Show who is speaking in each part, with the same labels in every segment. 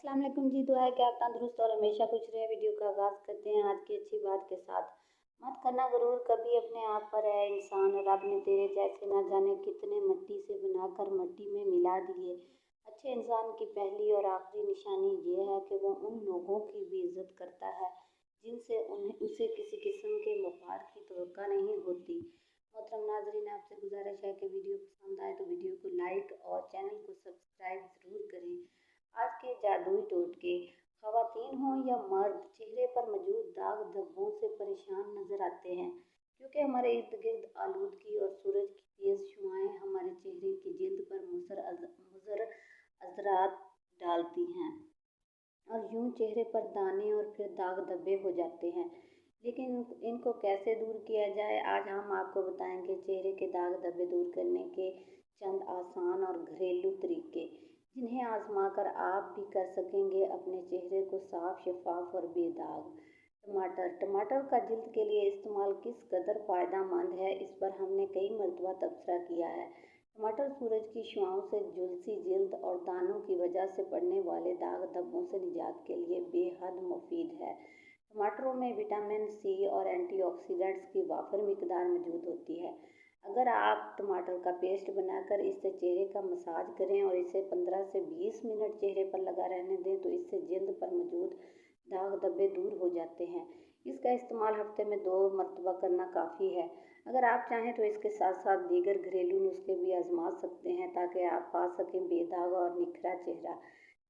Speaker 1: अस्सलाम वालेकुम जी। दुआ है कि आप तंदुरुस्त और हमेशा खुश रहे। वीडियो का आगाज़ करते हैं आज की अच्छी बात के साथ। मत करना गुरूर कभी अपने आप पर, है इंसान। रब ने तेरे जैसे ना जाने कितने मिट्टी से बनाकर मिट्टी में मिला दिए। अच्छे इंसान की पहली और आखिरी निशानी ये है कि वो उन लोगों की भी इज्जत करता है जिनसे उसे किसी किस्म के मफाद की तवक्को नहीं होती। मोहतरम नाज़रीन, आपसे गुजारिश है कि वीडियो पसंद आए तो वीडियो को लाइक और चैनल को सब्सक्राइब ज़रूर करें। आज के जादुई टोटके, खवातीन हों या मर्द, चेहरे पर मौजूद दाग धब्बों से परेशान नजर आते हैं क्योंकि हमारे इर्द गिर्द आलूदगी और सूरज की तेज शुआएं हमारे चेहरे की जिल्द पर मुज़र असरात डालती हैं और यूं चेहरे पर दाने और फिर दाग धब्बे हो जाते हैं। लेकिन इनको कैसे दूर किया जाए, आज हम आपको बताएंगे चेहरे के दाग धब्बे दूर करने के चंद आसान और घरेलू तरीके, जिन्हें आजमा कर आप भी कर सकेंगे अपने चेहरे को साफ, शफाफ और बेदाग। टमाटर का जिल्द के लिए इस्तेमाल किस कदर फ़ायदेमंद है, इस पर हमने कई मरतबा तबसरा किया है। टमाटर सूरज की शुआओं से झुलसी जिल्द और दानों की वजह से पड़ने वाले दाग धब्बों से निजात के लिए बेहद मुफीद है। टमाटरों में विटामिन सी और एंटीऑक्सीडेंट्स की वाफर मिकदार मौजूद होती है। अगर आप टमाटर का पेस्ट बनाकर इससे चेहरे का मसाज करें और इसे 15 से 20 मिनट चेहरे पर लगा रहने दें तो इससे जिल्द पर मौजूद दाग धब्बे दूर हो जाते हैं। इसका इस्तेमाल हफ्ते में 2 मरतबा करना काफ़ी है। अगर आप चाहें तो इसके साथ साथ दीगर घरेलू नुस्खे भी आजमा सकते हैं ताकि आप पा सकें बेदाग और निखरा चेहरा।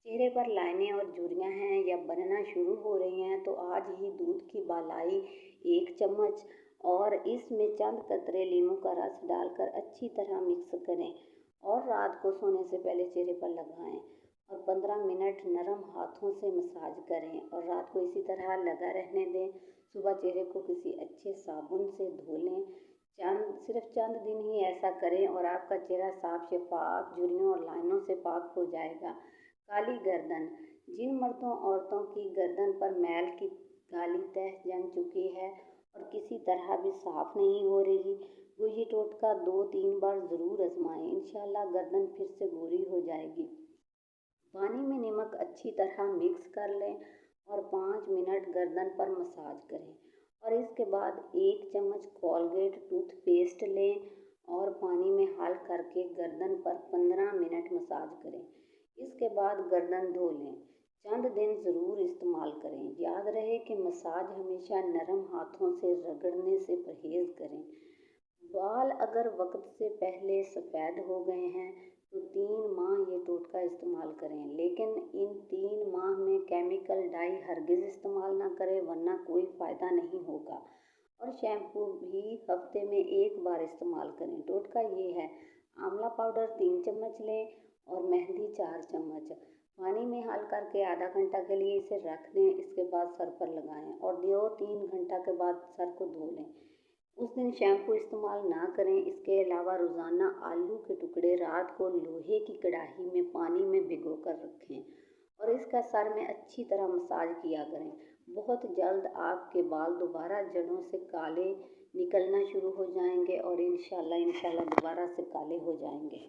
Speaker 1: चेहरे पर लाइनें और झुर्रियाँ हैं या बनना शुरू हो रही हैं तो आज ही दूध की बालाई 1 चम्मच और इसमें चंद कतरे लीमू का रस डालकर अच्छी तरह मिक्स करें और रात को सोने से पहले चेहरे पर लगाएं और 15 मिनट नरम हाथों से मसाज करें और रात को इसी तरह लगा रहने दें। सुबह चेहरे को किसी अच्छे साबुन से धो लें। सिर्फ चंद दिन ही ऐसा करें और आपका चेहरा साफ, शफाफ, झुर्रियों और लाइनों से पाक हो जाएगा। काली गर्दन, जिन मर्दों औरतों की गर्दन पर मैल की काली तह जम चुकी है और किसी तरह भी साफ नहीं हो रही, वो ये टोटका 2-3 बार ज़रूर आजमाएं। इंशाल्लाह गर्दन फिर से गोरी हो जाएगी। पानी में नमक अच्छी तरह मिक्स कर लें और 5 मिनट गर्दन पर मसाज करें और इसके बाद 1 चम्मच कोलगेट टूथपेस्ट लें और पानी में हल करके गर्दन पर 15 मिनट मसाज करें। इसके बाद गर्दन धो लें। चंद दिन ज़रूर इस्तेमाल करें। याद रहे कि मसाज हमेशा नरम हाथों से रगड़ने से परहेज़ करें। बाल अगर वक्त से पहले सफ़ेद हो गए हैं तो 3 माह ये टोटका इस्तेमाल करें, लेकिन इन 3 माह में केमिकल डाई हरगिज़ इस्तेमाल ना करें वरना कोई फ़ायदा नहीं होगा। और शैम्पू भी हफ्ते में 1 बार इस्तेमाल करें। टोटका ये है, आंवला पाउडर 3 चम्मच लें और मेहंदी 4 चम्मच। पानी में हल करके आधा घंटा के लिए इसे रख दें। इसके बाद सर पर लगाएं और 2-3 घंटा के बाद सर को धो लें। उस दिन शैम्पू इस्तेमाल ना करें। इसके अलावा रोज़ाना आलू के टुकड़े रात को लोहे की कढ़ाई में पानी में भिगो कर रखें और इसका सर में अच्छी तरह मसाज किया करें। बहुत जल्द आपके बाल दोबारा जड़ों से काले निकलना शुरू हो जाएंगे और इंशाल्लाह दोबारा से काले हो जाएंगे।